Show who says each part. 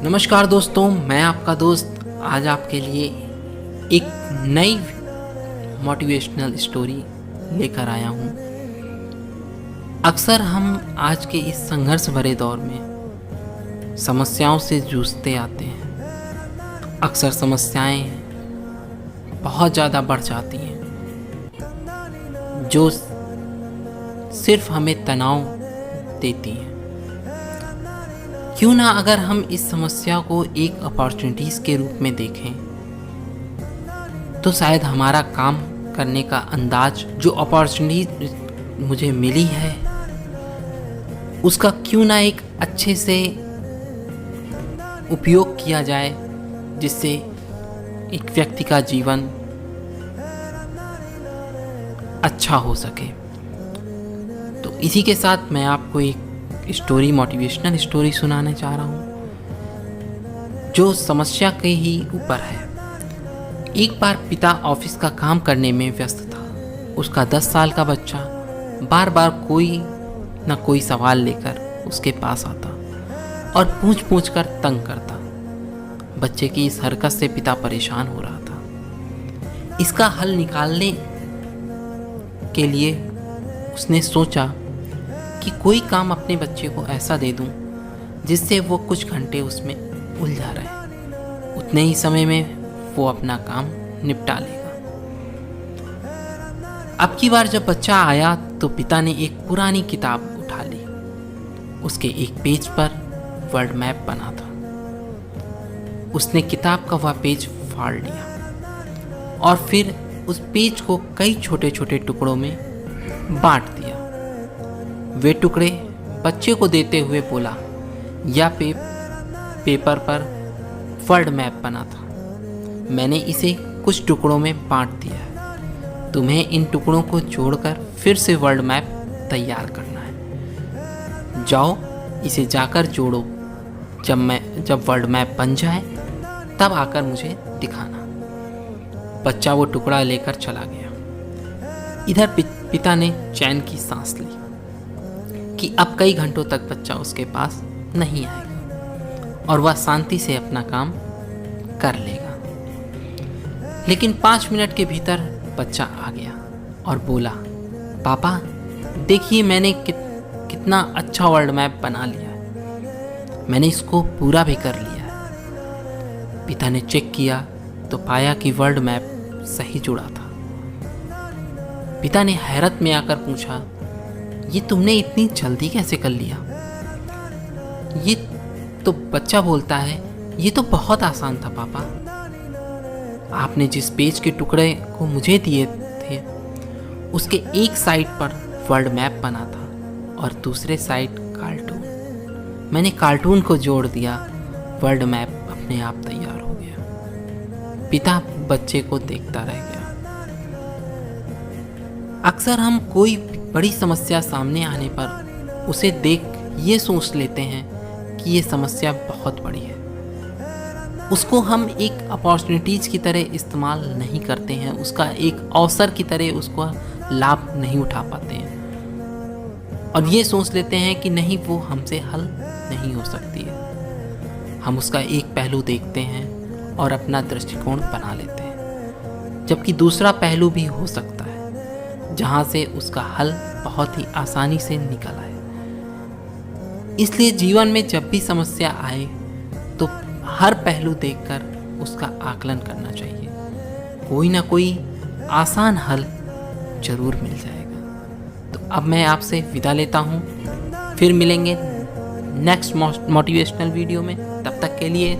Speaker 1: नमस्कार दोस्तों, मैं आपका दोस्त आज आपके लिए एक नई मोटिवेशनल स्टोरी लेकर आया हूँ। अक्सर हम आज के इस संघर्ष भरे दौर में समस्याओं से जूझते आते हैं। अक्सर समस्याएं बहुत ज़्यादा बढ़ जाती हैं जो सिर्फ हमें तनाव देती हैं। क्यों ना अगर हम इस समस्या को एक अपॉर्चुनिटीज़ के रूप में देखें तो शायद हमारा काम करने का अंदाज, जो अपॉर्चुनिटी मुझे मिली है उसका क्यों ना एक अच्छे से उपयोग किया जाए, जिससे एक व्यक्ति का जीवन अच्छा हो सके। तो इसी के साथ मैं आपको एक स्टोरी, मोटिवेशनल स्टोरी सुनाने जा रहा हूँ जो समस्या के ही ऊपर है। एक बार पिता ऑफिस का काम करने में व्यस्त था। उसका 10 साल का बच्चा बार बार कोई न कोई सवाल लेकर उसके पास आता और पूछ कर तंग करता। बच्चे की इस हरकत से पिता परेशान हो रहा था। इसका हल निकालने के लिए उसने सोचा कि कोई काम अपने बच्चे को ऐसा दे दूं जिससे वो कुछ घंटे उसमें उलझा रहे। उतने ही समय में वो अपना काम निपटा लेगा। अब की बार जब बच्चा आया तो पिता ने एक पुरानी किताब उठा ली। उसके एक पेज पर वर्ल्ड मैप बना था। उसने किताब का वह पेज फाड़ लिया और फिर उस पेज को कई छोटे छोटे टुकड़ों में बांट दिया। वे टुकड़े बच्चे को देते हुए बोला, यह पेपर पर वर्ल्ड मैप बना था। मैंने इसे कुछ टुकड़ों में बांट दिया है। तुम्हें इन टुकड़ों को जोड़कर फिर से वर्ल्ड मैप तैयार करना है। जाओ, इसे जाकर जोड़ो। जब वर्ल्ड मैप बन जाए तब आकर मुझे दिखाना। बच्चा वो टुकड़ा लेकर चला गया। इधर पिता ने चैन की सांस ली कि अब कई घंटों तक बच्चा उसके पास नहीं आएगा और वह शांति से अपना काम कर लेगा। लेकिन 5 मिनट के भीतर बच्चा आ गया और बोला, पापा देखिए, मैंने कितना अच्छा वर्ल्ड मैप बना लिया है। मैंने इसको पूरा भी कर लिया है। पिता ने चेक किया तो पाया कि वर्ल्ड मैप सही जुड़ा था। पिता ने हैरत में आकर पूछा, ये तुमने इतनी जल्दी कैसे कर लिया? ये तो बच्चा बोलता है, ये तो बहुत आसान था पापा। आपने जिस पेज के टुकड़े को मुझे दिए थे उसके एक साइड पर वर्ल्ड मैप बना था और दूसरे साइड कार्टून। मैंने कार्टून को जोड़ दिया, वर्ल्ड मैप अपने आप तैयार हो गया। पिता बच्चे को देखता रह गया। अक्सर हम कोई बड़ी समस्या सामने आने पर उसे देख ये सोच लेते हैं कि ये समस्या बहुत बड़ी है। उसको हम एक अपॉर्चुनिटीज़ की तरह इस्तेमाल नहीं करते हैं, उसका एक अवसर की तरह उसको लाभ नहीं उठा पाते हैं और ये सोच लेते हैं कि नहीं, वो हमसे हल नहीं हो सकती है। हम उसका एक पहलू देखते हैं और अपना दृष्टिकोण बना लेते हैं, जबकि दूसरा पहलू भी हो सकता है जहाँ से उसका हल बहुत ही आसानी से निकल आए। इसलिए जीवन में जब भी समस्या आए तो हर पहलू देखकर उसका आकलन करना चाहिए। कोई ना कोई आसान हल जरूर मिल जाएगा। तो अब मैं आपसे विदा लेता हूँ। फिर मिलेंगे नेक्स्ट मोटिवेशनल वीडियो में। तब तक के लिए